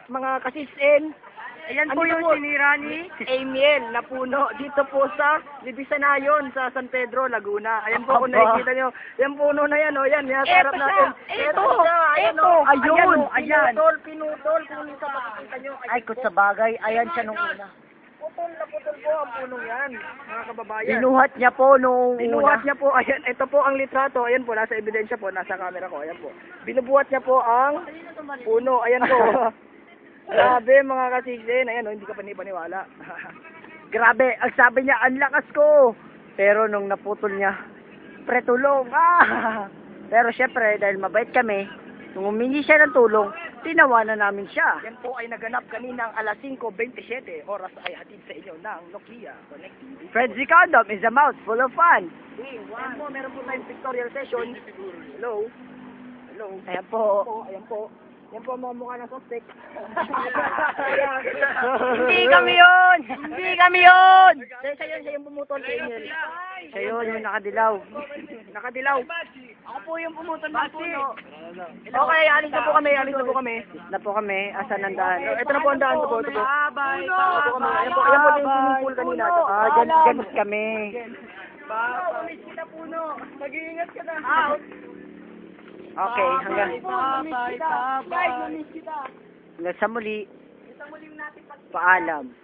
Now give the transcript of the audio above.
mga kasisin. Ayan po yung sinira ni Amiel na puno dito po sa Libisanayon sa San Pedro, Laguna. Ayan po kung nakikita nyo. Yung puno na yan, o yan, yan, sarap natin. Ito, ayun, ayan. Pinutol, kung sa makikita nyo. Ay, kung sa bagay, ayan siya nung una. Putol na putol po ang punong yan, mga kababayan. Binuhat niya po nung Binuhat una. niya po, ayan, ito po ang litrato, ayan po, nasa ebidensya po, nasa camera ko, ayan po. Binubuhat niya po ang puno, ayan po. Grabe mga kasigsin, ayan o, hindi ka panipaniwala. Grabe, ang sabi niya, ang lakas ko. Pero nung naputol niya, pretulong. Pero syempre, dahil mabait kami, nung humingi siya ng tulong, tinawanan namin siya. Yan po ay naganap kaninang alas 5:27, oras ay hatid sa inyo ng Nokia Connecting. Fredzy Condom is a mouth full of fun. Ayan po, meron po tayong pictorial session. Hello? Hello? Ayan po. Ayan po. Yan po ang mga mukha ng suspect. Hindi kami yun! Hindi kami yun! Siya yung pumutol kay Amiel. Siya yun, yung nakadilaw. Nakadilaw. Ako po yung pumutol ng puno. Okay, alis na po kami, alis na po kami. Na po kami, asan ang daan? Ito na po ang daan, ito po, ito po. Bye, Ito po kami. Ayan po yung swimming pool kanina. Ganit kami. Umis kita puno. Mag-iingat ka na. Out. Okay, hanggang Guys, kita. sa muli. Paalam.